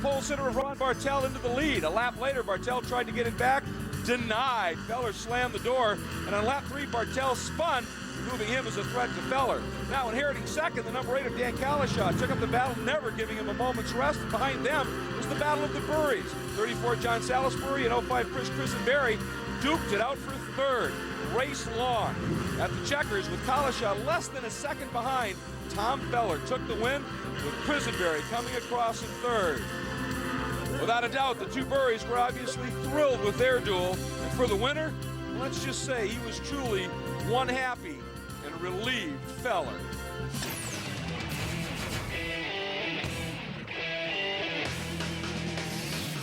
Pole sitter of Ron Bartel into the lead. A lap later, Bartel tried to get it back. Denied. Feller slammed the door. And on lap 3, Bartel spun, moving him as a threat to Feller. Now inheriting second, the number 8 of Dan Kalashaw took up the battle, never giving him a moment's rest. And behind them was the battle of the Burries. 34 John Salisbury and 05 Chris Christenberry duked it out for third. Race long. At the checkers with Kalashaw less than a second behind, Tom Feller took the win with Christenberry coming across in third. Without a doubt, the two Burries were obviously thrilled with their duel. And for the winner, let's just say he was truly one happy and relieved Feller.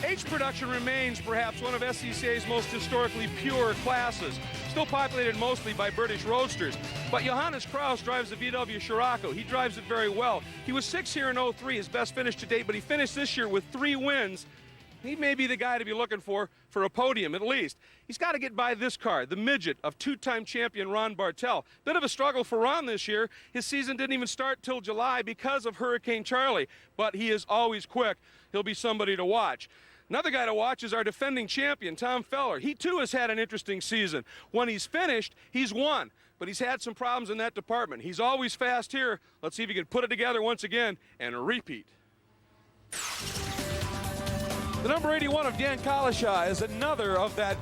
H production remains perhaps one of SCCA's most historically pure classes, still populated mostly by British roadsters. But Johannes Kraus drives the VW Scirocco. He drives it very well. He was 6th here in 03, his best finish to date, but he finished this year with 3 wins. He may be the guy to be looking for a podium, at least. He's got to get by this car, the midget of 2-time champion Ron Bartel. Bit of a struggle for Ron this year. His season didn't even start till July because of Hurricane Charlie, but he is always quick. He'll be somebody to watch. Another guy to watch is our defending champion, Tom Feller. He, too, has had an interesting season. When he's finished, he's won, but he's had some problems in that department. He's always fast here. Let's see if he can put it together once again and repeat. The number 81 of Dan Kalashaw is another of that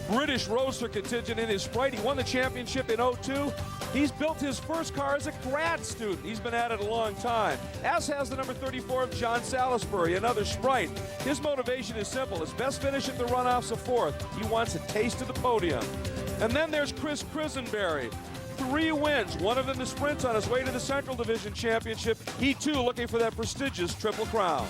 British roadster contingent in his Sprite. He won the championship in 02. He's built his first car as a grad student. He's been at it a long time, as has the number 34 of John Salisbury, another Sprite. His motivation is simple. His best finish at the Runoffs of 4th. He wants a taste of the podium. And then there's Chris Christenberry. 3 wins, one of them the sprints on his way to the Central Division Championship. He, too, looking for that prestigious Triple Crown.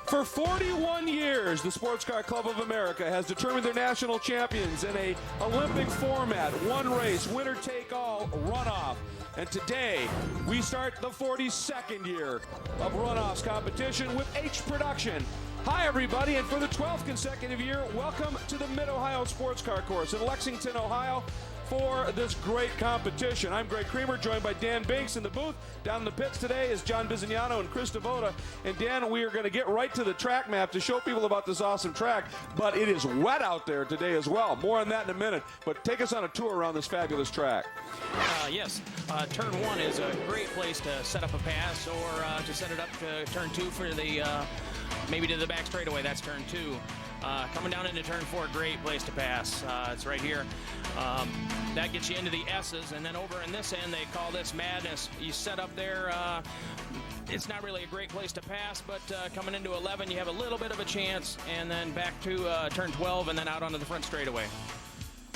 For 41 years, the Sports Car Club of America has determined their national champions in a Olympic format, one race, winner take all, runoff. And today, we start the 42nd year of Runoffs competition with H Production. Hi, everybody, and for the 12th consecutive year, welcome to the Mid-Ohio Sports Car Course in Lexington, Ohio, for this great competition. I'm Greg Creamer, joined by Dan Binks in the booth. Down in the pits today is John Bizignano and Chris Devoda. And Dan, we are going to get right to the track map to show people about this awesome track, but it is wet out there today as well. More on that in a minute, but take us on a tour around this fabulous track. Yes, turn 1 is a great place to set up a pass or to set it up to turn 2 for the, maybe to the back straightaway. That's turn 2. Coming down into turn 4, great place to pass. It's right here. That gets you into the S's, and then over in this end, they call this madness. You set up there, it's not really a great place to pass, but coming into 11, you have a little bit of a chance, and then back to turn 12, and then out onto the front straightaway.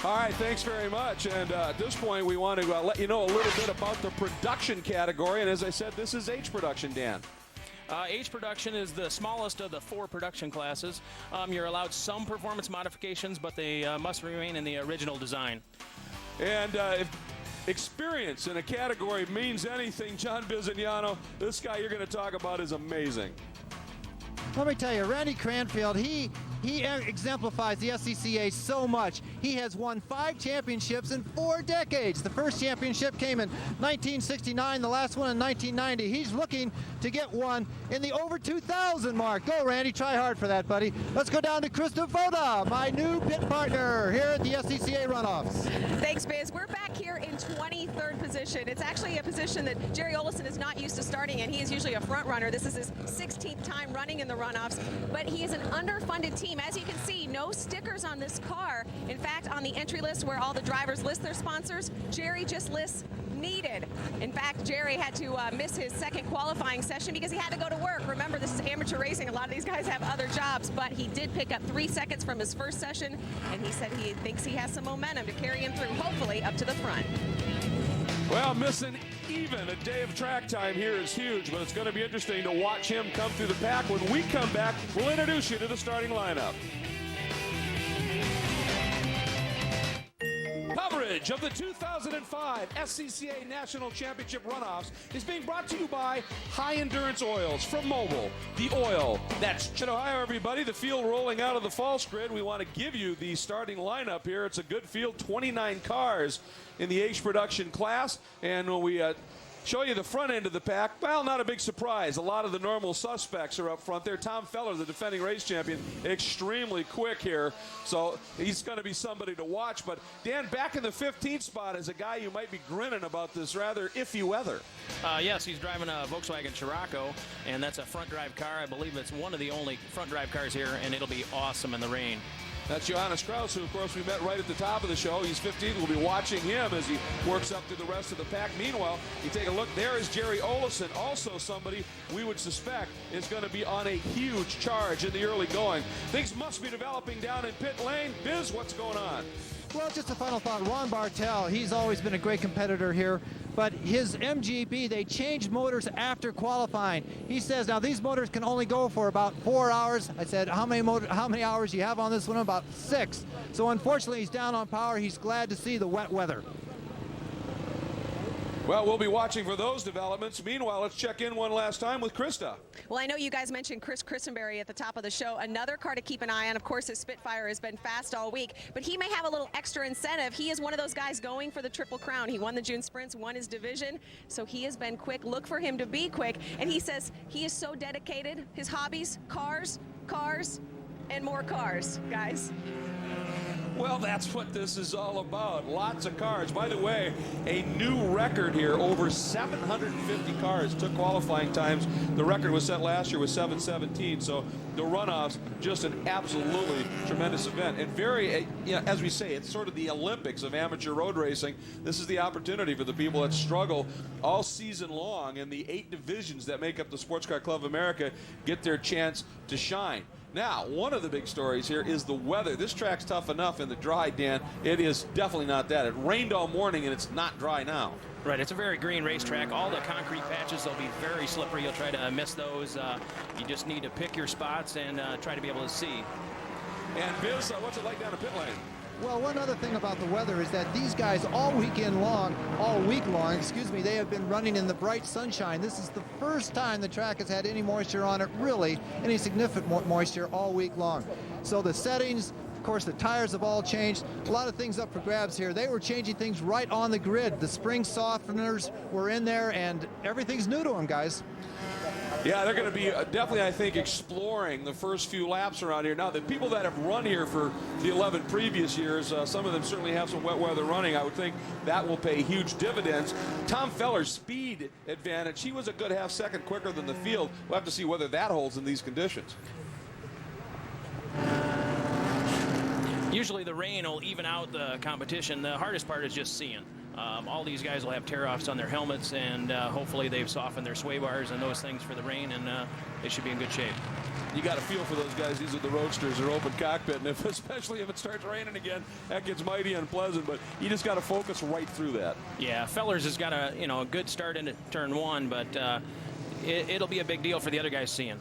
All right, thanks very much. And at this point, we want to let you know a little bit about the production category. And as I said, this is H Production, Dan. H Production is the smallest of the 4 production classes. You're allowed some performance modifications, but they must remain in the original design. And if experience in a category means anything, John Bizignano, this guy you're going to talk about is amazing. Let me tell you, Randy Cranfield, he exemplifies the SCCA so much. He has won 5 championships in 4 decades. The first championship came in 1969, the last one in 1990. He's looking to get one in the over 2,000 mark. Go, Randy, try hard for that, buddy. Let's go down to Chris Devoda, my new pit partner here at the SCCA Runoffs. Thanks, Biz. We're back here in 23rd position. It's actually a position that Jerry Olison is not used to starting in. He is usually a front runner. This is his 16th time running in the Runoffs, but he is an underfunded team. As you can see, no stickers on this car. In fact, on the entry list where all the drivers list their sponsors, Jerry just lists needed. In fact, Jerry had to miss his second qualifying session because he had to go to work. Remember, this is amateur racing. A lot of these guys have other jobs, but he did pick up 3 seconds from his first session, and he said he thinks he has some momentum to carry him through, hopefully up to the front. Well, missing even a day of track time here is huge, but it's going to be interesting to watch him come through the pack. When we come back, we'll introduce you to the starting lineup. Coverage of the 2005 SCCA National Championship Runoffs is being brought to you by High Endurance Oils from Mobil. The oil that's Ohio, everybody. The field rolling out of the false grid. We want to give you the starting lineup here. It's a good field, 29 cars in the H Production class. And when we show you the front end of the pack. Well, not a big surprise. A lot of the normal suspects are up front there. Tom Feller, the defending race champion, extremely quick here. So he's going to be somebody to watch. But, Dan, back in the 15th spot is a guy you might be grinning about this rather iffy weather. Yes, he's driving a Volkswagen Scirocco, and that's a front drive car. I believe it's one of the only front drive cars here, and it'll be awesome in the rain. That's Johannes Kraus, who, of course, we met right at the top of the show. He's 15. We'll be watching him as he works up through the rest of the pack. Meanwhile, you take a look. There is Jerry Olesen, also somebody we would suspect is going to be on a huge charge in the early going. Things must be developing down in pit lane. Biz, what's going on? Well, just a final thought. Ron Bartel, he's always been a great competitor here, but his MGB, they changed motors after qualifying. He says, now these motors can only go for about 4 hours. I said, how many hours do you have on this one? About 6. So unfortunately, he's down on power. He's glad to see the wet weather. Well, we'll be watching for those developments. Meanwhile, let's check in one last time with Krista. Well, I know you guys mentioned Chris Christenberry at the top of the show. Another car to keep an eye on. Of course, his Spitfire has been fast all week, but he may have a little extra incentive. He is one of those guys going for the Triple Crown. He won the June Sprints, won his division, so he has been quick. Look for him to be quick, and he says he is so dedicated. His hobbies, cars, and more cars, guys. Well, that's what this is all about. Lots of cars. By the way, a new record here. Over 750 cars took qualifying times. The record was set last year with 717. So the runoffs, just an absolutely tremendous event. And very, as we say, it's sort of the Olympics of amateur road racing. This is the opportunity for the people that struggle all season long in the 8 divisions that make up the Sports Car Club of America get their chance to shine. Now, one of the big stories here is the weather. This track's tough enough in the dry, Dan. It is definitely not that. It rained all morning, and it's not dry now. Right, it's a very green racetrack. All the concrete patches, they'll be very slippery. You'll try to miss those. You just need to pick your spots and try to be able to see. And Biz, what's it like down the pit lane? Well, one other thing about the weather is that these guys all week long, they have been running in the bright sunshine. This is the first time the track has had any moisture on it, really, any significant moisture all week long. So the settings, of course, the tires have all changed. A lot of things up for grabs here. They were changing things right on the grid. The spring softeners were in there, and everything's new to them, guys. Yeah, they're going to be definitely, I think, exploring the first few laps around here. Now, the people that have run here for the 11 previous years, some of them certainly have some wet weather running. I would think that will pay huge dividends. Tom Feller's speed advantage, he was a good half-second quicker than the field. We'll have to see whether that holds in these conditions. Usually the rain will even out the competition. The hardest part is just seeing. All these guys will have tear-offs on their helmets, and hopefully they've softened their sway bars and those things for the rain, and they should be in good shape. You got to feel for those guys. These are the roadsters. They're open cockpit, and especially if it starts raining again, that gets mighty unpleasant. But you just got to focus right through that. Yeah, Fellers has got a good start into turn 1, but it'll be a big deal for the other guys seeing.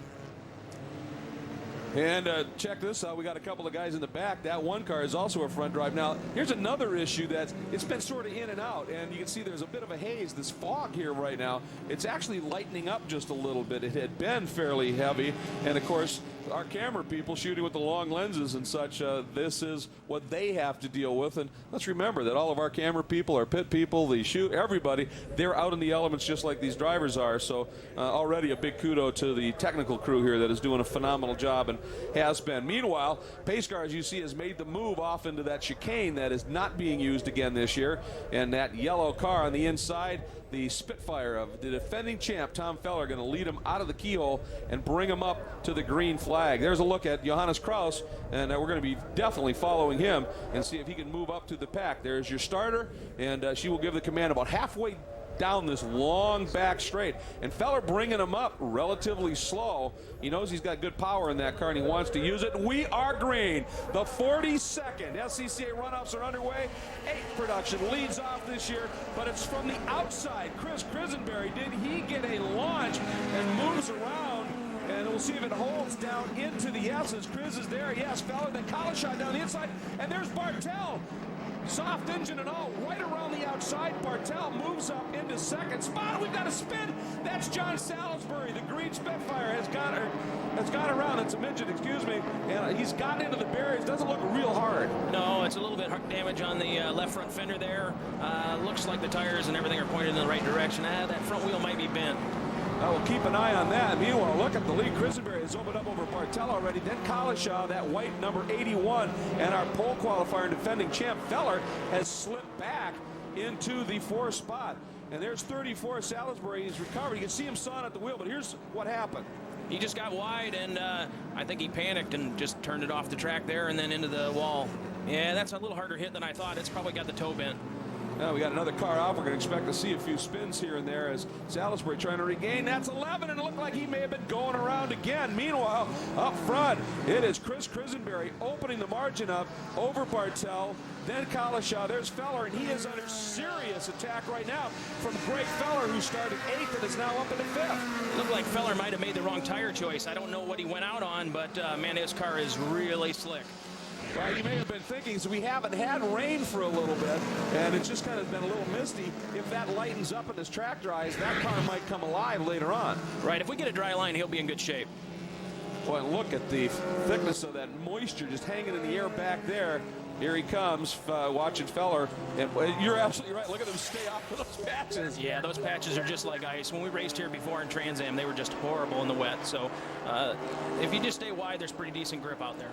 And check this out. We got a couple of guys in the back. That one car is also a front drive. Now, here's another issue it's been sort of in and out, and you can see there's a bit of a haze, this fog here right now. It's actually lightening up just a little bit. It had been fairly heavy, and of course, our camera people shooting with the long lenses and such, this is what they have to deal with. And let's remember that all of our camera people, our pit people, the shoot, everybody, they're out in the elements just like these drivers are. So already a big kudo to the technical crew here that is doing a phenomenal job and has been. Meanwhile, Pace Car, as you see, has made the move off into that chicane that is not being used again this year. And that yellow car on the inside, the Spitfire of the defending champ, Tom Feller, going to lead him out of the keyhole and bring him up to the green flag. There's a look at Johannes Kraus, and we're going to be definitely following him and see if he can move up to the pack. There's your starter, and she will give the command about halfway down this long back straight. And Feller bringing him up relatively slow. He knows he's got good power in that car, and he wants to use it. We are green. The 42nd SCCA runoffs are underway. 8 production leads off this year, but it's from the outside. Chris Christenberry, did he get a launch and moves around? And we'll see if it holds down into the S's. Chris is there. Yes, Feller, then collar shot down the inside. And there's Bartel. Soft engine and all, right around the outside. Bartel moves up into second spot. We've got a spin. That's John Salisbury. The green Spitfire has it's gone around. It's a midget, excuse me. And he's gotten into the barriers. Doesn't look real hard. No, it's a little bit damage on the left front fender there. Looks like the tires and everything are pointed in the right direction. That front wheel might be bent. I will keep an eye on that. Meanwhile, look at the lead. Christenberry has opened up over Bartel already. Then Collishaw, that white number 81, and our pole qualifier and defending champ Feller has slipped back into the 4th spot. And there's 34 Salisbury. He's recovered. You can see him sawing at the wheel, but here's what happened. He just got wide, and I think he panicked and just turned it off the track there and then into the wall. Yeah, that's a little harder hit than I thought. It's probably got the toe bent. Now we got another car out. We're going to expect to see a few spins here and there as Salisbury trying to regain. That's 11, and it looked like he may have been going around again. Meanwhile, up front, it is Chris Christenberry opening the margin up over Bartel, then Collishaw. There's Feller, and he is under serious attack right now from Greg Feller, who started 8th and is now up into 5th. It looked like Feller might have made the wrong tire choice. I don't know what he went out on, but man, his car is really slick. Well, you may have been thinking, so we haven't had rain for a little bit, and it's just kind of been a little misty. If that lightens up and this track dries, that car might come alive later on. Right, if we get a dry line, he'll be in good shape. Boy, look at the thickness of that moisture just hanging in the air back there. Here he comes, watching Feller, and you're absolutely right. Look at him stay off of those patches. Yeah, those patches are just like ice. When we raced here before in Trans Am, they were just horrible in the wet. So if you just stay wide, there's pretty decent grip out there.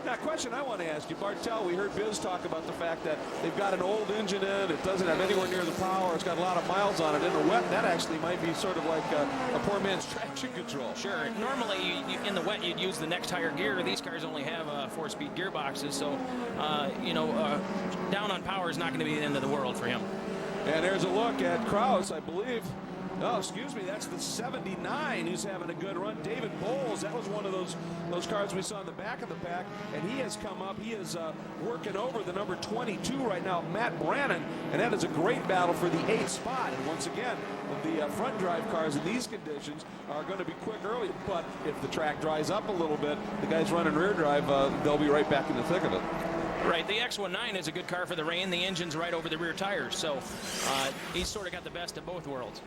Now, a question I want to ask you, Bartel, we heard Biz talk about the fact that they've got an old engine in, it doesn't have anywhere near the power, it's got a lot of miles on it. In the wet, that actually might be sort of like a poor man's traction control. Sure. Normally, in the wet, you'd use the next higher gear. These cars only have 4-speed gearboxes, so, down on power is not going to be the end of the world for him. And there's a look at Kraus, I believe. Oh, excuse me, that's the 79 who's having a good run. David Bowles, that was one of those cars we saw in the back of the pack, and he has come up. He is working over the number 22 right now, Matt Brannon, and that is a great battle for the 8th spot. And once again, the front drive cars in these conditions are going to be quick early, but if the track dries up a little bit, the guys running rear drive, they'll be right back in the thick of it. Right, the X19 is a good car for the rain. The engine's right over the rear tires, so he's sort of got the best of both worlds.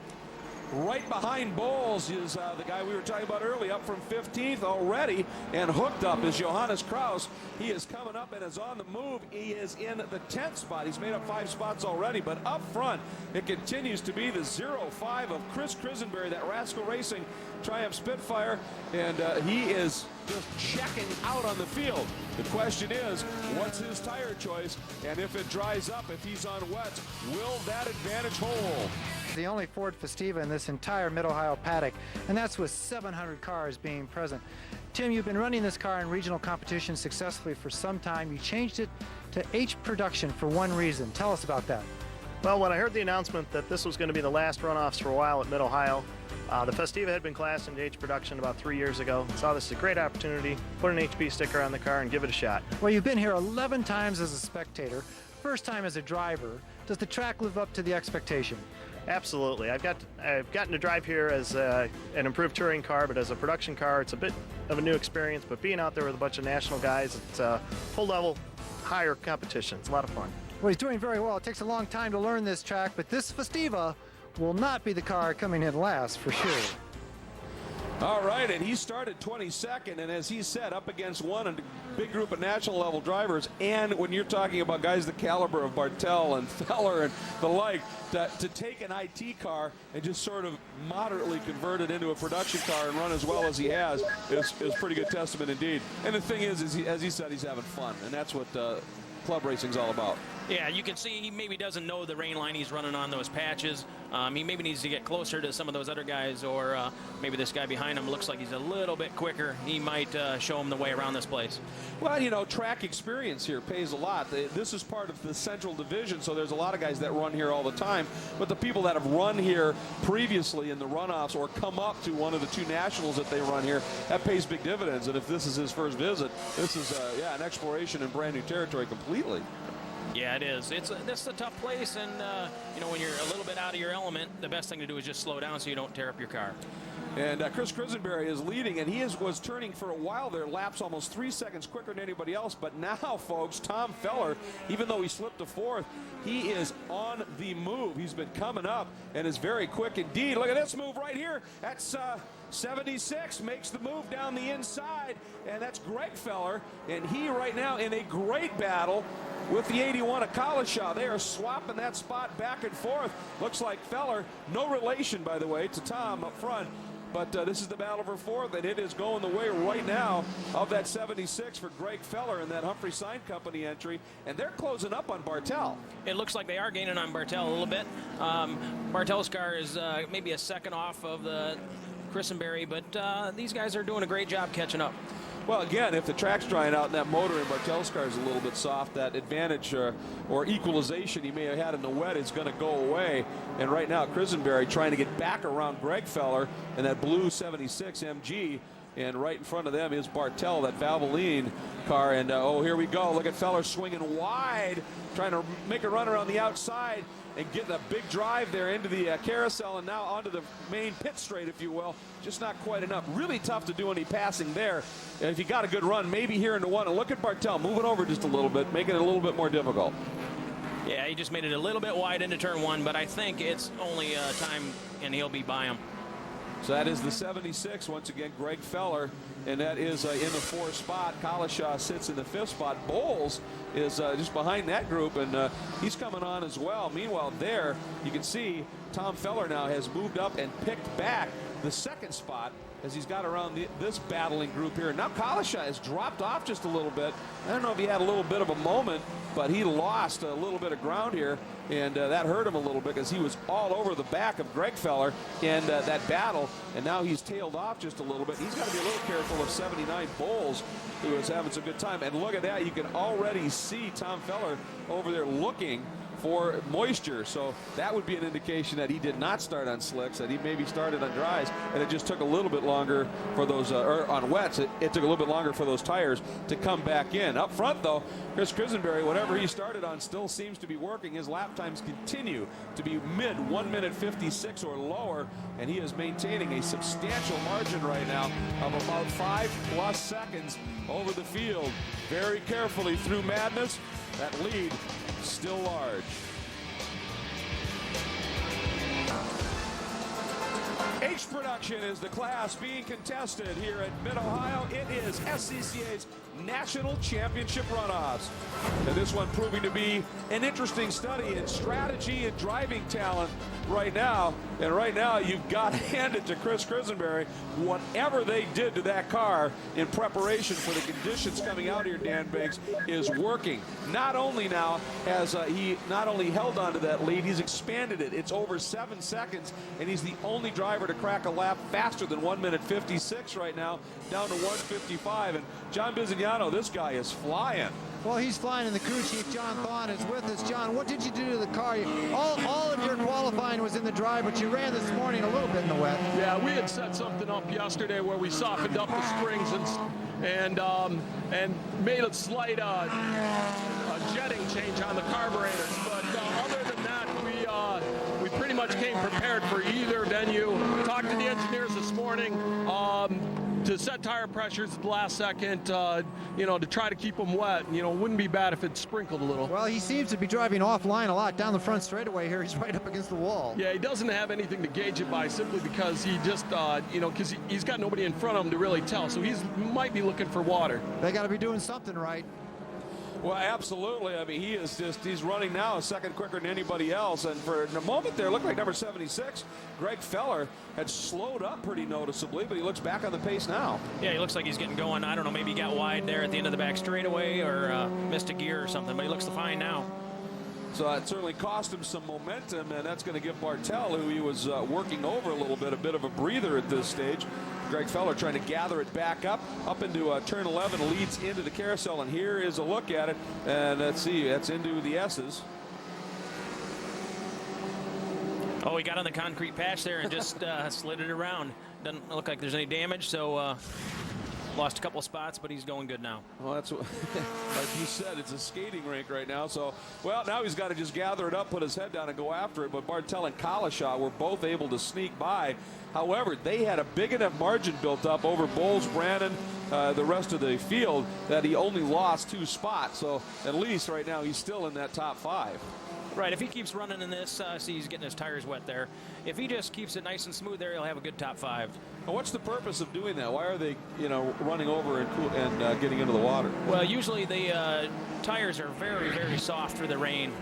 Right behind Bowles is the guy we were talking about earlier, up from 15th already, and hooked up is Johannes Kraus. He is coming up and is on the move. He is in the 10th spot. He's made up 5 spots already, but up front, it continues to be the 0-5 of Chris Christenberry, that Rascal Racing Triumph Spitfire, and he is just checking out on the field. The question is, what's his tire choice? And if it dries up, if he's on wets, will that advantage hold? The only Ford Festiva in this entire Mid-Ohio paddock, and that's with 700 cars being present. Tim, you've been running this car in regional competition successfully for some time. You changed it to H production for one reason. Tell us about that. Well, when I heard the announcement that this was going to be the last runoffs for a while at Mid-Ohio, the Festiva had been classed into H production about 3 years ago. Saw this as a great opportunity, put an HB sticker on the car and give it a shot. Well, you've been here 11 times as a spectator, first time as a driver. Does the track live up to the expectation? Absolutely. I've gotten to drive here as an improved touring car, but as a production car, it's a bit of a new experience. But being out there with a bunch of national guys, it's a full level, higher competition. It's a lot of fun. Well, he's doing very well. It takes a long time to learn this track, but this Festiva will not be the car coming in last for sure. All right, and he started 22nd, and as he said, up against a big group of national level drivers, and when you're talking about guys the caliber of Bartel and Feller and the like, to take an IT car and just sort of moderately convert it into a production car and run as well as he has is pretty good testament indeed. And the thing is as he said, he's having fun, and that's what club racing's all about. Yeah, you can see he maybe doesn't know the rain line he's running on those patches. He maybe needs to get closer to some of those other guys, or maybe this guy behind him looks like he's a little bit quicker. He might show him the way around this place. Well, track experience here pays a lot. This is part of the Central Division, so there's a lot of guys that run here all the time. But the people that have run here previously in the runoffs or come up to one of the 2 nationals that they run here, that pays big dividends. And if this is his first visit, this is an exploration in brand new territory completely. Yeah, it is. It's a tough place, and when you're a little bit out of your element, the best thing to do is just slow down so you don't tear up your car. And Chris Christenberry is leading, and he was turning for a while there, laps almost 3 seconds quicker than anybody else. But now, folks, Tom Feller, even though he slipped to 4th, he is on the move. He's been coming up and is very quick indeed. Look at this move right here. That's 76 makes the move down the inside, and that's Greg Feller, and he right now in a great battle with the 81 of Collishaw. They are swapping that spot back and forth. Looks like Feller, no relation, by the way, to Tom up front. But this is the battle for fourth, and it is going the way right now of that 76 for Greg Feller in that Humphrey Sign Company entry, and they're closing up on Bartel. It looks like they are gaining on Bartel a little bit. Bartel's car is maybe a second off of the Christenberry, but these guys are doing a great job catching up. Well, again, if the track's drying out and that motor in Bartel's car is a little bit soft, that advantage or equalization he may have had in the wet is going to go away. And right now, Christenberry trying to get back around Greg Feller in that blue 76 MG. And right in front of them is Bartel, that Valvoline car. And, oh, here we go. Look at Feller swinging wide, trying to make a run around the outside and getting a big drive there into the carousel and now onto the main pit straight, if you will. Just not quite enough. Really tough to do any passing there. And if you got a good run, maybe here into one. And look at Bartel moving over just a little bit, making it a little bit more difficult. Yeah, he just made it a little bit wide into turn one, but I think it's only time and he'll be by him. So that is the 76, once again, Greg Feller, and that is in the fourth spot. Collishaw sits in the fifth spot. Bowles is just behind that group, and he's coming on as well. Meanwhile, there, you can see Tom Feller now has moved up and picked back the second spot as he's got around this battling group here. Now Collishaw has dropped off just a little bit. I don't know if he had a little bit of a moment, but he lost a little bit of ground here, and that hurt him a little bit because he was all over the back of Greg Feller in that battle, and now he's tailed off just a little bit. He's got to be a little careful of 79 Bowles, who is having some good time. And look at that. You can already see Tom Feller over there looking for moisture, so that would be an indication that he did not start on slicks, that he maybe started on dries, and it just took a little bit longer for those, or on wets, it took a little bit longer for those tires to come back in. Up front, though, Chris Christenberry, whatever he started on still seems to be working. His lap times continue to be mid 1:56 or lower, and he is maintaining a substantial margin right now of about 5+ seconds over the field. Very carefully through madness. That lead still large. H production is the class being contested here at Mid-Ohio. It is SCCA's National Championship Runoffs. And this one proving to be an interesting study in strategy and driving talent right now. And right now, you've got to hand it to Chris Christenberry. Whatever they did to that car in preparation for the conditions coming out here, Dan Banks, is working. Not only now has he not only held on to that lead, he's expanded it. It's over 7 seconds, and he's the only driver to crack a lap faster than 1:56 right now, down to 1:55. And John Bizignano, this guy is flying. Well, he's flying, and the crew chief, John Thon, is with us. John, what did you do to the car? All of your qualifying was in the dry, but you ran this morning a little bit in the wet. Yeah, we had set something up yesterday where we softened up the springs and made a slight jetting change on the carburetors. But other than that, we pretty much came prepared for either venue. Talked to the engineers this morning. To set tire pressures at the last second, to try to keep them wet. Wouldn't be bad if it sprinkled a little. Well, he seems to be driving offline a lot down the front straightaway here. He's right up against the wall. Yeah, he doesn't have anything to gauge it by simply because he just, because he's got nobody in front of him to really tell. So he might be looking for water. They got to be doing something right. Well, absolutely. I mean, he's running now a second quicker than anybody else. And for a moment there, it looked like number 76, Greg Feller, had slowed up pretty noticeably, but he looks back on the pace now. Yeah, he looks like he's getting going. I don't know, maybe he got wide there at the end of the back straightaway or missed a gear or something, but he looks fine now. So it certainly cost him some momentum, and that's going to give Bartel, who he was working over a bit of a breather at this stage. Greg Feller trying to gather it back up into turn 11, leads into the carousel, and here is a look at it. And let's see, that's into the S's. Oh, he got on the concrete patch there and just slid it around. Doesn't look like there's any damage, so lost a couple of spots, but he's going good now. Well, that's what, like you said, it's a skating rink right now. So, well, now he's got to just gather it up, put his head down, and go after it. But Bartel and Collishaw were both able to sneak by. However, they had a big enough margin built up over Bowles, Brannon, the rest of the field, that he only lost 2 spots. So at least right now he's still in that top 5. Right, if he keeps running in this, see he's getting his tires wet there. If he just keeps it nice and smooth there, he'll have a good top 5. Now, what's the purpose of doing that? Why are they, running over and getting into the water? Well, usually the tires are very, very soft for the rain.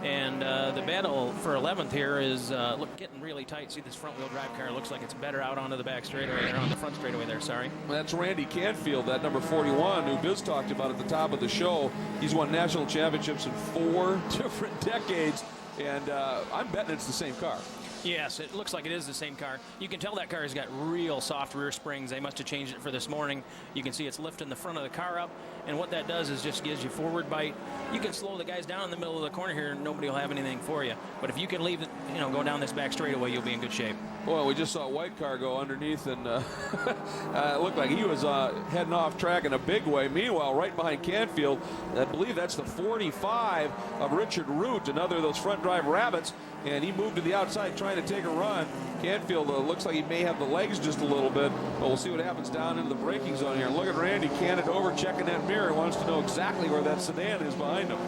And the battle for 11th here is getting really tight. See, this front-wheel drive car looks like it's better out onto the back straightaway there, on the front straightaway there, sorry. That's Randy Canfield, that number 41, who Biz talked about at the top of the show. He's won national championships in 4 different decades, and I'm betting it's the same car. Yes, it looks like it is the same car. You can tell that car has got real soft rear springs. They must have changed it for this morning. You can see it's lifting the front of the car up, and what that does is just gives you forward bite. You can slow the guys down in the middle of the corner here, and nobody will have anything for you. But if you can leave it, go down this back straightaway, you'll be in good shape. Well, we just saw a white car go underneath, and it looked like he was heading off track in a big way. Meanwhile, right behind Canfield, I believe that's the 45 of Richard Root, another of those front drive rabbits, and he moved to the outside trying to take a run. Canfield looks like he may have the legs just a little bit, but we'll see what happens down into the braking zone here. Look at Randy canted over, checking that mirror. He wants to know exactly where that sedan is behind him.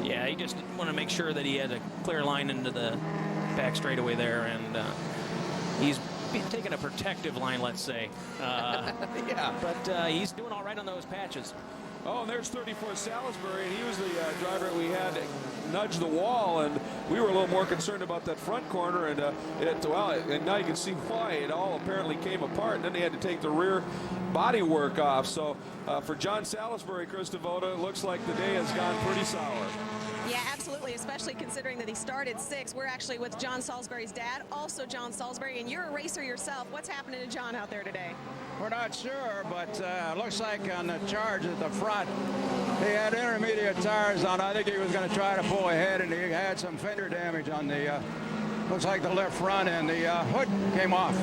Yeah, he just wanted to make sure that he had a clear line into the back straightaway there, and he's taking a protective line, let's say. Yeah. But he's doing all right on those patches. Oh, and there's 34 Salisbury, and he was the driver we had nudge the wall, and we were a little more concerned about that front corner, and and now you can see why it all apparently came apart, and then they had to take the rear bodywork off. So for John Salisbury, Chris Devoto, it looks like the day has gone pretty sour. Yeah, absolutely, especially considering that he started 6th. We're actually with John Salisbury's dad, also John Salisbury, and you're a racer yourself. What's happening to John out there today? We're not sure, but looks like on the charge at the front, he had intermediate tires on. I think he was going to try to pull ahead, and he had some fender damage on the, looks like the left front, and the hood came off.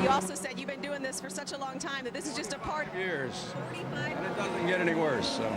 You also said you've been doing this for such a long time that this is just a part of years. 45. And it doesn't get any worse. So.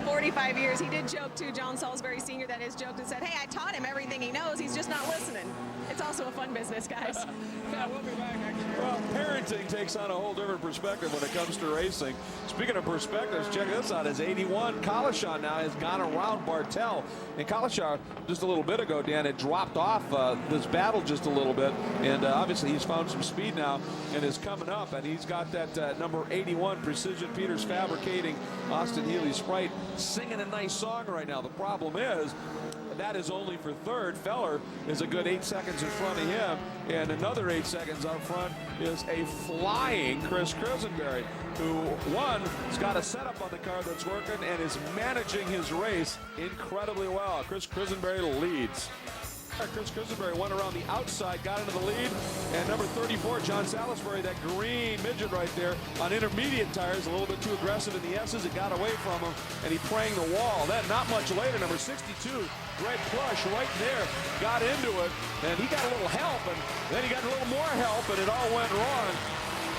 45 years. He did joke too, John Salisbury Sr. that has joked and said, hey, I taught him everything he knows. He's just not listening. It's also a fun business, guys. Yeah, we'll be back next year. Well, parenting takes on a whole different perspective when it comes to racing. Speaking of perspectives, check this out. As 81, Collishaw now has gone around Bartel. And Collishaw, just a little bit ago, Dan, had dropped off this battle just a little bit. And obviously he's found some speed now and is coming up. And he's got that number 81, Precision Peters Fabricating, Austin Healy Sprite, singing a nice song right now. The problem is, that is only for 3rd. Feller is a good 8 seconds in front of him, and another 8 seconds up front is a flying Chris Krisenberry, who, one, has got a setup on the car that's working and is managing his race incredibly well. Chris Krisenberry leads. Chris Krisenberry went around the outside, got into the lead, and number 34, John Salisbury, that green midget right there, on intermediate tires, a little bit too aggressive in the S's. It got away from him, and he pranged the wall. Then, not much later, number 62, Greg Plush, right there, got into it, and he got a little help, and then he got a little more help, and it all went wrong.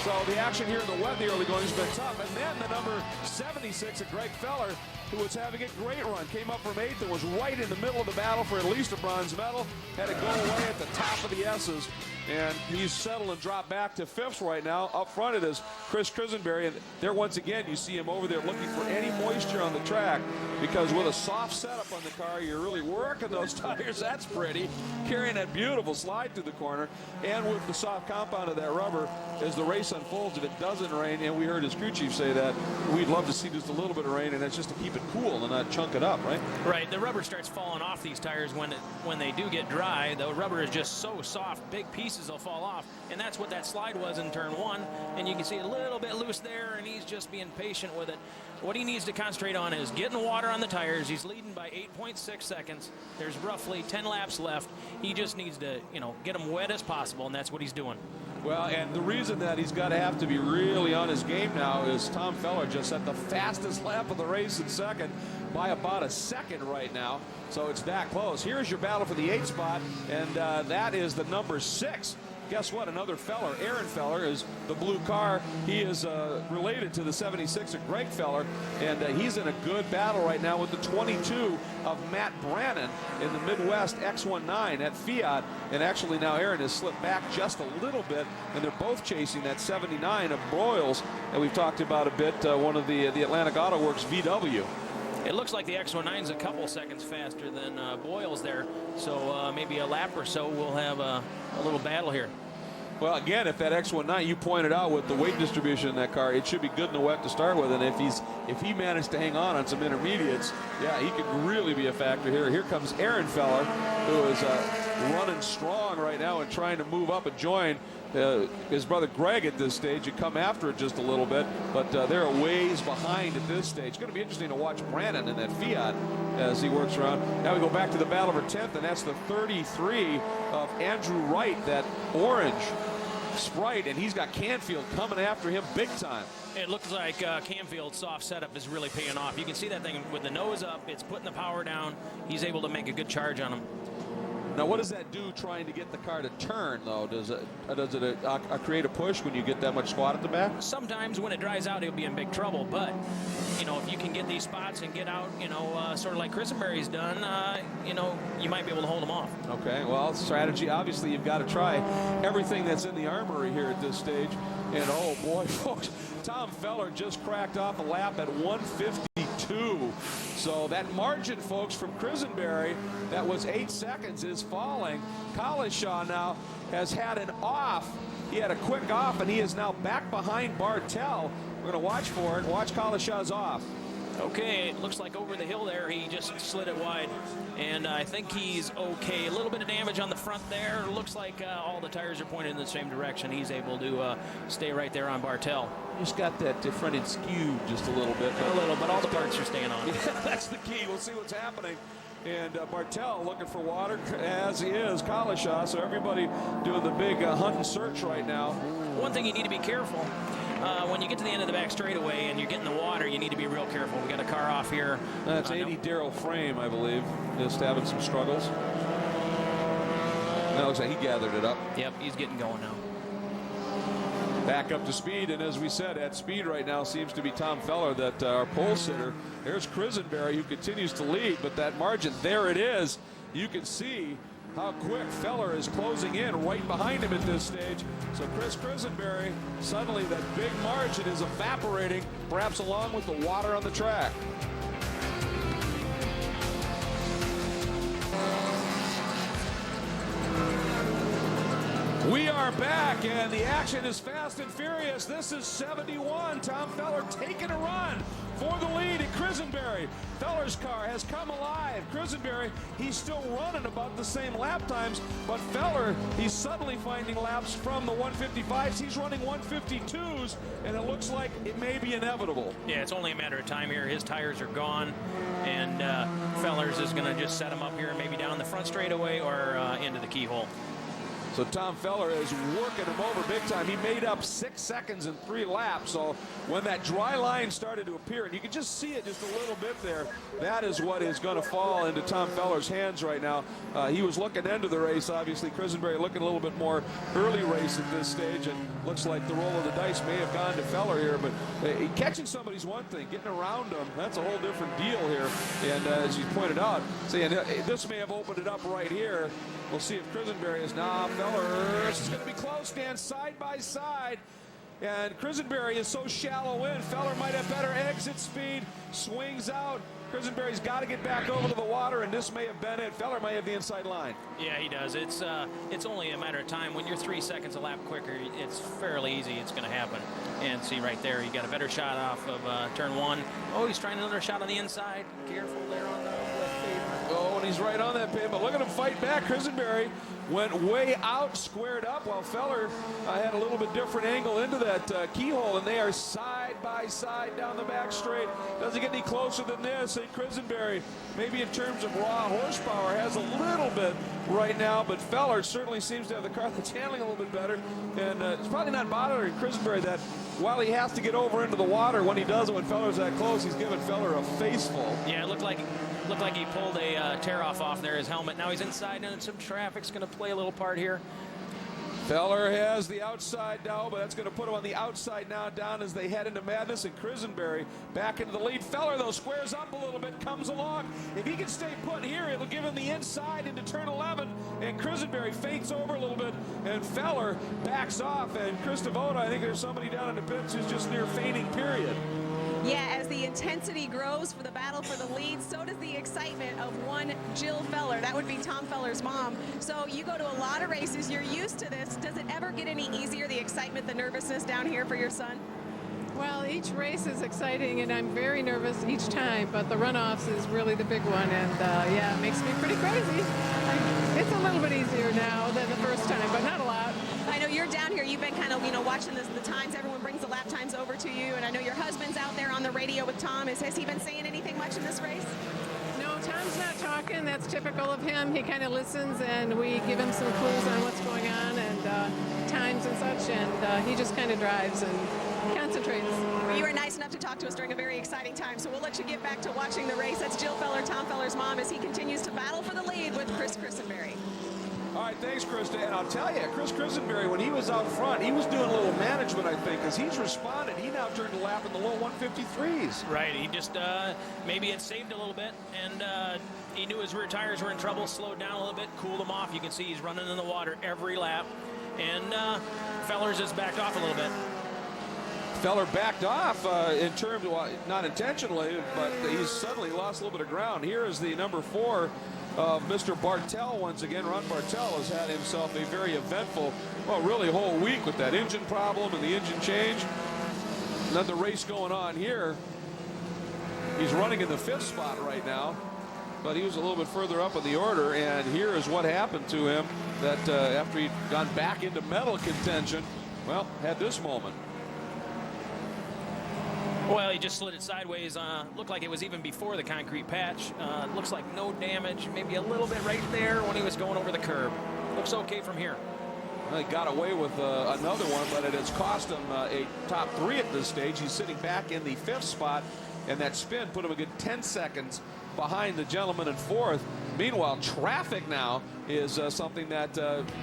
So the action here in the wet in the early going has been tough. And then the number 76 of Greg Feller, who was having a great run, came up from 8th and was right in the middle of the battle for at least a bronze medal. Had to go away at the top of the S's. And he's settled and dropped back to 5th right now. Up front it is Chris Krisenberry. And there once again you see him over there looking for any moisture on the track, because with a soft setup on the car, you're really working those tires. That's pretty. Carrying that beautiful slide through the corner. And with the soft compound of that rubber, as the race unfolds, if it doesn't rain, and we heard his crew chief say that, we'd love to see just a little bit of rain, and that's just to keep it cool and not chunk it up, right? Right. The rubber starts falling off these tires when they do get dry. The rubber is just so soft, big pieces will fall off, and that's what that slide was in turn 1. And you can see a little bit loose there, and he's just being patient with it. What he needs to concentrate on is getting water on the tires. He's leading by 8.6 seconds. There's roughly 10 laps left. He just needs to, get them wet as possible, and that's what he's doing. Well, and the reason that he's got to have to be really on his game now is Tom Feller just at the fastest lap of the race in 2nd by about a second right now. So it's that close. Here's your battle for the 8th spot, and that is the number 6. Guess what? Another Feller, Aaron Feller, is the blue car. He is related to the 76 of Greg Feller, and he's in a good battle right now with the 22 of Matt Brannon in the Midwest X19 at Fiat. And actually now Aaron has slipped back just a little bit, and they're both chasing that 79 of Broyles that we've talked about a bit, one of the Atlantic Auto Works VW. It looks like the X19's a couple seconds faster than Boyle's there, so maybe a lap or so we'll have a little battle here. Well, again, if that X19, you pointed out with the weight distribution in that car, it should be good in the wet to start with. And if he managed to hang on some intermediates, yeah, he could really be a factor here. Here comes Aaron Feller, who is running strong right now and trying to move up and join his brother Greg at this stage and come after it just a little bit. But they're a ways behind at this stage. It's going to be interesting to watch Brandon in that Fiat as he works around. Now we go back to the battle for 10th, and that's the 33 of Andrew Wright, that orange Sprite, and he's got Canfield coming after him big time. It looks like Canfield's soft setup is really paying off. You can see that thing with the nose up. It's putting the power down. He's able to make a good charge on him. Now, what does that do trying to get the car to turn, though? Does it create a push when you get that much squat at the back? Sometimes when it dries out, he'll be in big trouble. But, you know, if you can get these spots and get out, you know, sort of like Christenberry's done, you know, you might be able to hold him off. Okay, well, strategy, obviously, you've got to try everything that's in the armory here at this stage. And, oh, boy, folks, Tom Feller just cracked off a lap at 152. So that margin, folks, from Christenberry, that was 8 seconds, is falling. Collishaw now has had an off. He had a quick off, and he is now back behind Bartel. We're going to watch for it. Watch Collishaw's off. Okay, it looks like over the hill there, he just slid it wide. And I think he's okay. A little bit of damage on the front there. Looks like all the tires are pointed in the same direction. He's able to stay right there on Bartel. He's got that front end skew just a little bit. A little, but all the parts are staying on. Yeah, that's the key. We'll see what's happening. And Bartel looking for water, as he is Collishaw. So everybody doing the big hunt and search right now. One thing you need to be careful. When you get to the end of the back straightaway and you're getting the water, you need to be real careful. We got a car off here. That's 80 Darrell Frame, I believe, just having some struggles. That looks like he gathered it up. Yep, he's getting going now. Back up to speed, and as we said, at speed right now seems to be Tom Feller, that our pole sitter. There's Christenberry, who continues to lead, but that margin, there it is. You can see how quick Feller is closing in right behind him at this stage. So Chris Christenberry, suddenly that big margin is evaporating, perhaps along with the water on the track. We are back, and the action is fast and furious. This is 71. Tom Feller taking a run for the lead at Christenberry. Feller's car has come alive. Christenberry, he's still running about the same lap times, but Feller, he's suddenly finding laps from the 155s. He's running 152s, and it looks like it may be inevitable. Yeah, it's only a matter of time here. His tires are gone, and Fellers is going to just set him up here, maybe down the front straightaway or into the keyhole. So Tom Feller is working him over big time. He made up 6 seconds in 3 laps. So when that dry line started to appear, and you can just see it just a little bit there, that is what is going to fall into Tom Feller's hands right now. He was looking into the race, obviously. Christenberry looking a little bit more early race at this stage, and looks like the roll of the dice may have gone to Feller here. But catching somebody's one thing, getting around them, that's a whole different deal here. And as you pointed out, saying this may have opened it up right here. We'll see if Christenberry is now. Feller, this is going to be close, Dan, side by side. And Christenberry is so shallow in. Feller might have better exit speed. Swings out. Christenberry's got to get back over to the water, and this may have been it. Feller may have the inside line. Yeah, he does. It's only a matter of time. When you're 3 seconds a lap quicker, it's fairly easy. It's going to happen. And see right there, you got a better shot off of turn 1. Oh, he's trying another shot on the inside. Careful there on the left pavement. Oh, and he's right on that pavement. Look at him fight back. Christenberry went way out, squared up, while Feller had a little bit different angle into that keyhole, and they are side by side down the back straight. Doesn't get any closer than this. And Christenberry, maybe in terms of raw horsepower, has a little bit right now, but Feller certainly seems to have the car that's handling a little bit better. And it's probably not bothering Christenberry that while he has to get over into the water, when he does it, when Feller's that close, he's giving Feller a faceful. Yeah, it looked like he pulled a tear-off off there, his helmet. Now he's inside, and some traffic's going to play a little part here. Feller has the outside now, but that's going to put him on the outside now down as they head into madness, and Christenberry back into the lead. Feller, though, squares up a little bit, comes along. If he can stay put here, it'll give him the inside into turn 11, and Christenberry feints over a little bit, and Feller backs off, and Chris Devoto, I think there's somebody down in the pits who's just near fainting, period. Yeah, as the intensity grows for the battle for the lead, so does the excitement of one Jill Feller. That would be Tom Feller's mom. So you go to a lot of races. You're used to this. Does it ever get any easier, the excitement, the nervousness down here for your son? Well, each race is exciting, and I'm very nervous each time, but the runoffs is really the big one, and yeah, it makes me pretty crazy. It's a little bit easier now than the first time, but not a lot. I know you're down here. You've been kind of, watching the times. Everyone brings the lap times over to you, and I know your husband's out there on the radio with Tom. Has he been saying anything much in this race? No, Tom's not talking. That's typical of him. He kind of listens, and we give him some clues on what's going on and times and such, and he just kind of drives and concentrates. Well, you were nice enough to talk to us during a very exciting time, so we'll let you get back to watching the race. That's Jill Feller, Tom Feller's mom, as he continues to battle for the lead with Chris Christenberry. All right, thanks, Krista. And I'll tell you, Chris Christenberry, when he was out front, he was doing a little management, I think, because he's responded. He now turned a lap in the low 153s. Right, he just maybe it saved a little bit, and he knew his rear tires were in trouble, slowed down a little bit, cooled them off. You can see he's running in the water every lap, and Feller's just backed off a little bit. Feller backed off in terms of, well, not intentionally, but he's suddenly lost a little bit of ground. Here is the number 4 of Mr. Bartel once again. Ron Bartel has had himself a very eventful, well, really whole week with that engine problem and the engine change. And then the race going on here. He's running in the 5th spot right now, but he was a little bit further up in the order, and here is what happened to him that after he'd gone back into medal contention, well, had this moment. Well, he just slid it sideways. Looked like it was even before the concrete patch. Looks like no damage, maybe a little bit right there when he was going over the curb. Looks okay from here. Well, he got away with another one, but it has cost him a top 3 at this stage. He's sitting back in the 5th spot, and that spin put him a good 10 seconds behind the gentleman in 4th. Meanwhile, traffic now is something that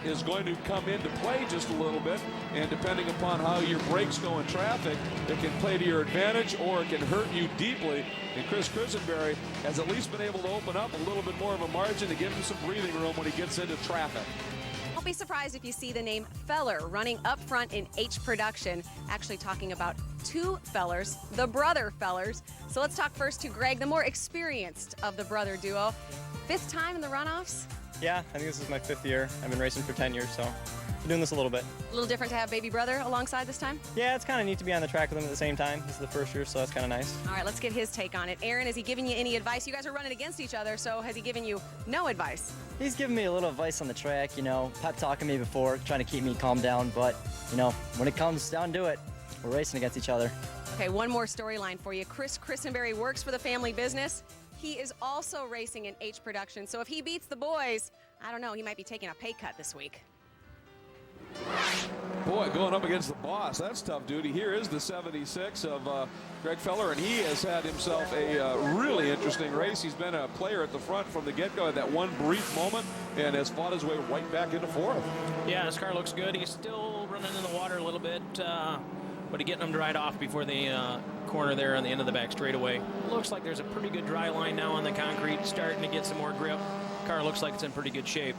is going to come into play just a little bit, and depending upon how your brakes go in traffic, it can play to your advantage or it can hurt you deeply. And Chris Christenberry has at least been able to open up a little bit more of a margin to give him some breathing room when he gets into traffic. Don't be surprised if you see the name Feller running up front in H production. Actually talking about 2 Fellers, the brother Fellers. So let's talk first to Greg, the more experienced of the brother duo. 5th time in the runoffs? Yeah, I think this is my 5th year. I've been racing for 10 years, so I'm doing this a little bit. A little different to have baby brother alongside this time? Yeah, it's kind of neat to be on the track with him at the same time. This is the 1st year, so that's kind of nice. All right, let's get his take on it. Aaron, has he given you any advice? You guys are running against each other, so has he given you no advice? He's given me a little advice on the track, pep talking me before, trying to keep me calm down, but, when it comes down to it, we're racing against each other. Okay, one more storyline for you. Chris Christenberry works for the family business. He is also racing in H production, so if he beats the boys, I don't know, he might be taking a pay cut this week. Boy, going up against the boss, that's tough duty. Here is the 76 of Greg Feller, and he has had himself a really interesting race. He's been a player at the front from the get-go at that one brief moment and has fought his way right back into 4th. Yeah, his car looks good. He's still running in the water a little bit, but he's getting him dried off before the corner there on the end of the back straightaway. Looks like there's a pretty good dry line now on the concrete, starting to get some more grip. Car looks like it's in pretty good shape.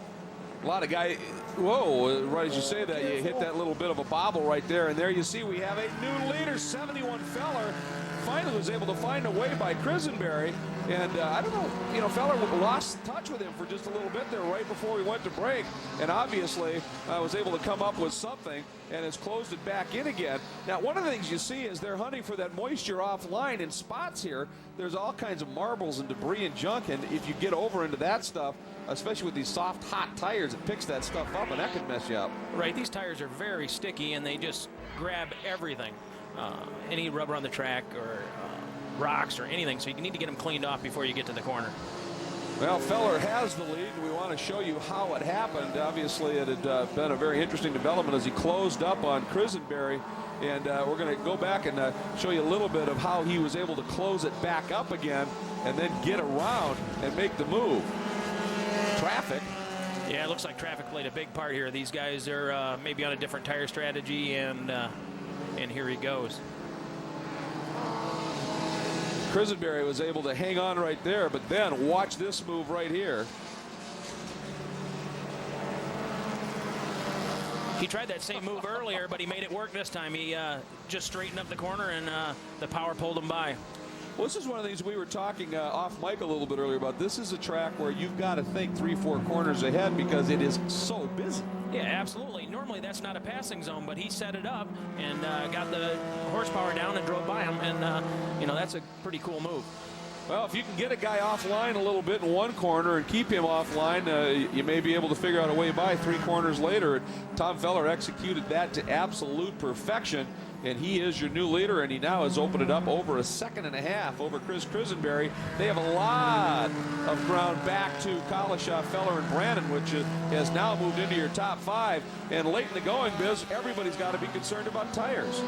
A lot of guys, whoa, right as you say that, you hit that little bit of a bobble right there, and there you see we have a new leader, 71 Feller. Finally was able to find a way by Christenberry, and I don't know, Feller lost touch with him for just a little bit there right before we went to break, and obviously was able to come up with something and has closed it back in again. Now, one of the things you see is they're hunting for that moisture offline in spots here. There's all kinds of marbles and debris and junk, and if you get over into that stuff, especially with these soft, hot tires, it picks that stuff up, and that could mess you up. Right, these tires are very sticky, and they just grab everything. Any rubber on the track or rocks or anything, so you need to get them cleaned off before you get to the corner. Well, Feller has the lead. We want to show you how it happened. Obviously, it had been a very interesting development as he closed up on Christenberry, and we're going to go back and show you a little bit of how he was able to close it back up again and then get around and make the move. Traffic. Yeah, it looks like traffic played a big part here. These guys are maybe on a different tire strategy, and here he goes. Christenberry was able to hang on right there, but then watch this move right here. He tried that same move earlier, but he made it work this time. He just straightened up the corner, and the power pulled him by. Well, this is one of these we were talking off mic a little bit earlier about. This is a track where you've got to think 3-4 corners ahead because it is so busy. Yeah, absolutely. Normally that's not a passing zone, but he set it up and got the horsepower down and drove by him, and you know, that's a pretty cool move. Well, if you can get a guy offline a little bit in one corner and keep him offline, you may be able to figure out a way by 3 corners later. Tom Feller executed that to absolute perfection, and he is your new leader, and he now has opened it up over a 2.5 seconds over Chris Krisenberry. They have a lot of ground back to Collishaw, Feller, and Brandon, which has now moved into your top 5. And late in the going, Biz, everybody's got to be concerned about tires.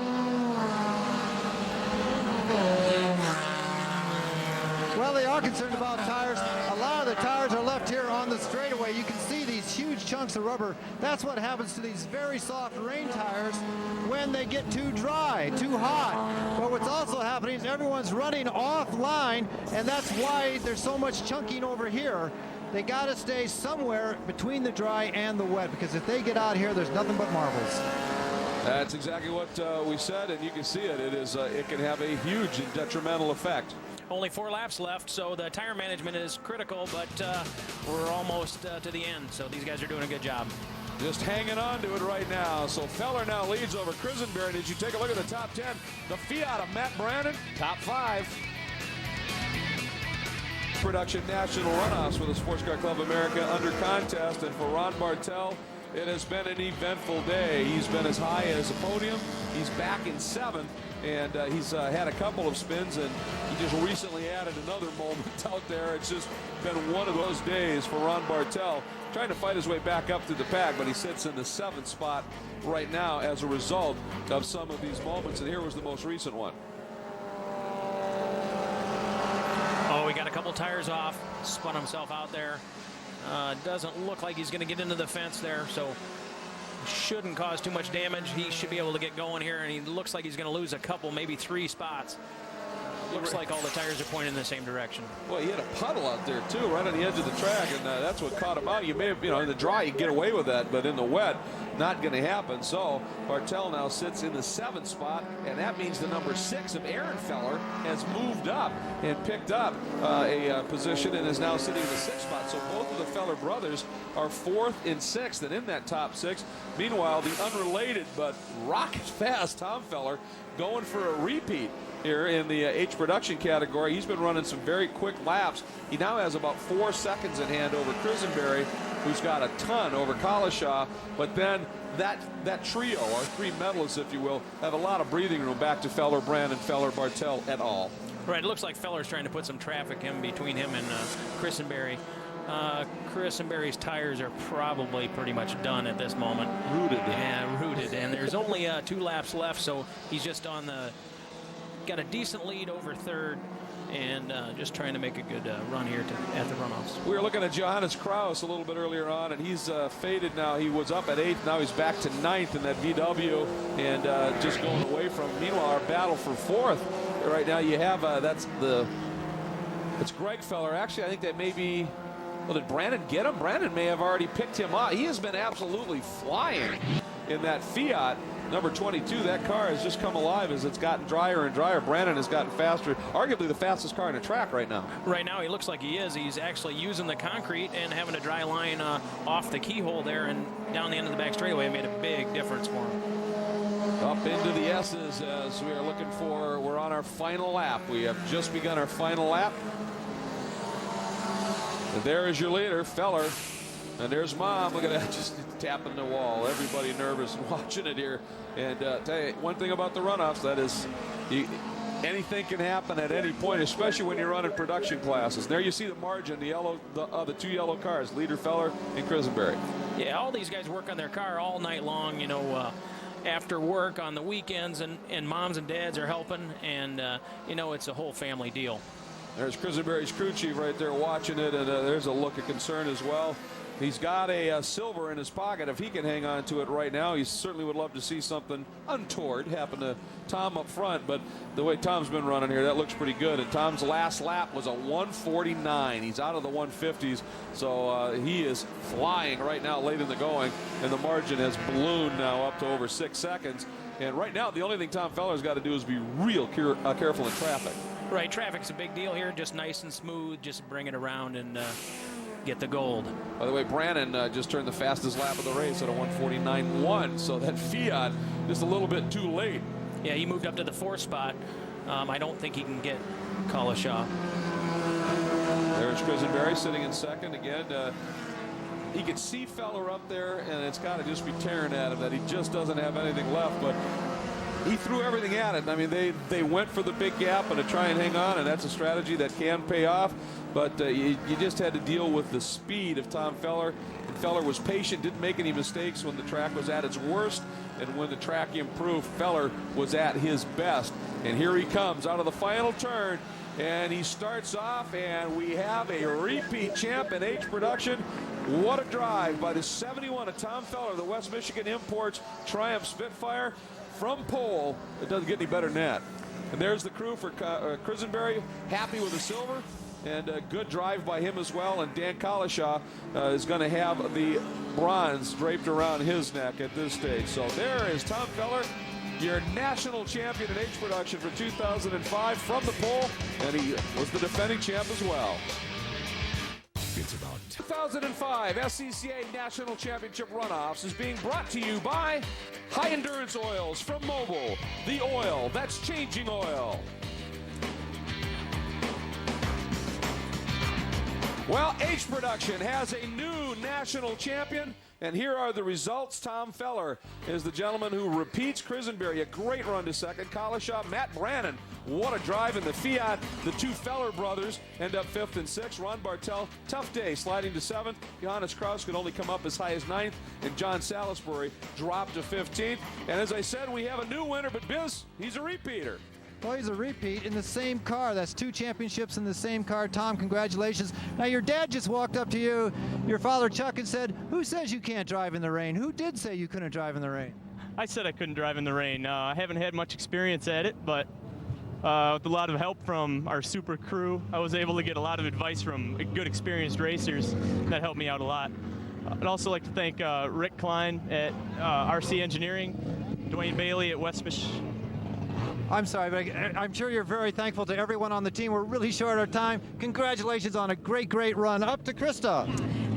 Well, they are concerned about tires. A lot of the tires are left here on the straightaway. You can see these huge chunks of rubber. That's what happens to these very soft rain tires when they get too dry, too hot. But what's also happening is everyone's running offline, and that's why there's so much chunking over here. They got to stay somewhere between the dry and the wet, because if they get out here, there's nothing but marbles. That's exactly what we said, and you can see it. It can have a huge and detrimental effect. Only 4 laps left, so the tire management is critical, but we're almost to the end, so these guys are doing a good job. Just hanging on to it right now. So Feller now leads over Krisenberry. Did you take a look at the top 10? The Fiat of Matt Brandon, top 5. Production National Runoffs with the Sports Car Club of America under contest, and for Ron Bartel, it has been an eventful day. He's been as high as a podium. He's back in 7th, and he's had a couple of spins, and he just recently added another moment out there. It's just been one of those days for Ron Bartel, trying to fight his way back up to the pack, but he sits in the 7th spot right now as a result of some of these moments, and here was the most recent one. Oh, he got a couple tires off, spun himself out there. Doesn't look like he's going to get into the fence there, so shouldn't cause too much damage. He should be able to get going here, and he looks like he's going to lose a couple, maybe 3 spots. Looks like all the tires are pointing in the same direction. Well, he had a puddle out there too, right on the edge of the track, and that's what caught him out. You may have, in the dry you get away with that, but in the wet, not going to happen. So Bartel now sits in the 7th spot, and that means the number 6 of Aaron Feller has moved up and picked up a position and is now sitting in the 6th spot. So both of the Feller brothers are 4th and 6th, and in that top 6. Meanwhile, the unrelated but rocket fast Tom Feller going for a repeat here in the H production category. He's been running some very quick laps. He now has about 4 seconds in hand over Krisenberry, who's got a ton over Collishaw. But then that trio, or 3 medalists, if you will, have a lot of breathing room back to Feller, Brandon, Feller, Bartel et al. Right, it looks like Feller's trying to put some traffic in between him and Krisenberry. Krisenberry's tires are probably pretty much done at this moment. Rooted. Yeah, rooted. And there's only 2 laps left, so he's just on the... got a decent lead over 3rd, and just trying to make a good run here at the runoffs. We were looking at Johannes Kraus a little bit earlier on, and he's faded now. He was up at 8th. Now he's back to 9th in that VW, and just going away from. Meanwhile, our battle for 4th right now. You have it's Greg Feller. Actually, I think that may be. Well, did Brandon get him? Brandon may have already picked him up. He has been absolutely flying in that Fiat. Number 22, that car has just come alive as it's gotten drier and drier. Brandon has gotten faster, arguably the fastest car in the track right now. Right now, he looks like he is. He's actually using the concrete and having a dry line off the keyhole there and down the end of the back straightaway. It made a big difference for him. Up into the S's as we are looking for, we're on our final lap. We have just begun our final lap. And there is your leader, Feller. And there's Mom. Look at that, just tapping the wall. Everybody nervous watching it here. And tell you one thing about the runoffs, that is, anything can happen at any point, especially when you're running production classes. There you see the margin, the 2 yellow cars, leader Feller and Krisenberry. Yeah, all these guys work on their car all night long, after work on the weekends, and moms and dads are helping, and, it's a whole family deal. There's Krisenberry's crew chief right there watching it, and there's a look of concern as well. He's got a silver in his pocket. If he can hang on to it right now, he certainly would love to see something untoward happen to Tom up front. But the way Tom's been running here, that looks pretty good. And Tom's last lap was a 1:49. He's out of the 150s, so he is flying right now late in the going. And the margin has ballooned now up to over 6 seconds. And right now, the only thing Tom Feller's got to do is be real careful in traffic. Right, traffic's a big deal here. Just nice and smooth. Just bring it around and get the gold. By the way, Brannon just turned the fastest lap of the race at a 1:49.1, so that Fiat just a little bit too late. Yeah, he moved up to the 4th spot. I don't think he can get Kalashaw. There's Krisenberry sitting in second again. He can see Feller up there, and it's got to just be tearing at him that he just doesn't have anything left. But he threw everything at it. I mean, they went for the big gap and to try and hang on, and that's a strategy that can pay off. But you just had to deal with the speed of Tom Feller. And Feller was patient, didn't make any mistakes when the track was at its worst. And when the track improved, Feller was at his best. And here he comes out of the final turn. And he starts off, and we have a repeat champ in H production. What a drive by the 71 of Tom Feller, the West Michigan Imports Triumph Spitfire. From pole, it doesn't get any better than that. And there's the crew for Krisenberry, happy with the silver. And a good drive by him as well. And Dan Kalashaw is going to have the bronze draped around his neck at this stage. So there is Tom Feller, your national champion in H production for 2005 from the pole. And he was the defending champ as well. It's about 2005 SCCA National Championship Runoffs is being brought to you by High Endurance Oils from Mobil, the oil that's changing oil. Well, H Production has a new national champion, and here are the results. Tom Feller is the gentleman who repeats Krisenberry. A great run to second. Kalashaw, Matt Brannon, what a drive in the Fiat. The two Feller brothers end up 5th and 6th. Ron Bartel, tough day, sliding to 7th. Johannes Kraus could only come up as high as 9th, and John Salisbury dropped to 15th. And as I said, we have a new winner, but Biz, he's a repeater. Well, he's a repeat in the same car. That's 2 championships in the same car. Tom, congratulations. Now, your dad just walked up to you, your father Chuck, and said, who says you can't drive in the rain? Who did say you couldn't drive in the rain? I said I couldn't drive in the rain. I haven't had much experience at it, but with a lot of help from our super crew, I was able to get a lot of advice from good, experienced racers. That helped me out a lot. I'd also like to thank Rick Klein at RC Engineering, Dwayne Bailey at West Michigan. I'm sorry, but I'm sure you're very thankful to everyone on the team. We're really short of time. Congratulations on a great, great run. Up to Krista.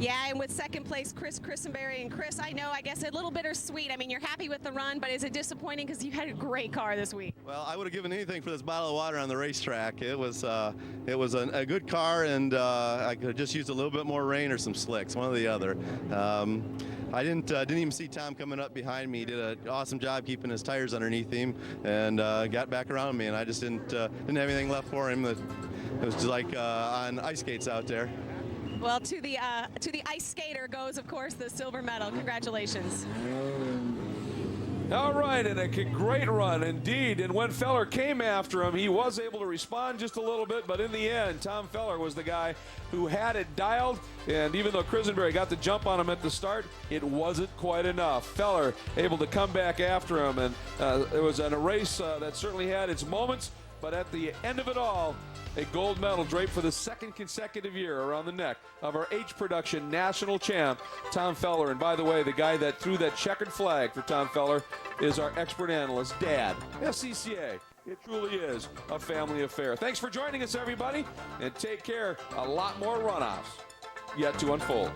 Yeah, and with second place, Chris Krisenberry. And Chris, I know, I guess a little bittersweet. I mean, you're happy with the run, but is it disappointing because you had a great car this week? Well, I would have given anything for this bottle of water on the racetrack. It was a good car, and I could have just used a little bit more rain or some slicks, one or the other. I didn't even see Tom coming up behind me. He did an awesome job keeping his tires underneath him, and got back around me, and I just didn't have anything left for him. It was just like on ice skates out there. Well, to the ice skater goes, of course, the silver medal. Congratulations. All right, and a great run indeed. And when Feller came after him, he was able to respond just a little bit, but in the end, Tom Feller was the guy who had it dialed. And even though Krisenberry got the jump on him at the start, it wasn't quite enough. Feller able to come back after him, and it was a race that certainly had its moments, but at the end of it all, a gold medal draped for the 2nd consecutive year around the neck of our H Production national champ, Tom Feller. And by the way, the guy that threw that checkered flag for Tom Feller is our expert analyst, Dad. SCCA, it truly is a family affair. Thanks for joining us, everybody, and take care. A lot more runoffs yet to unfold.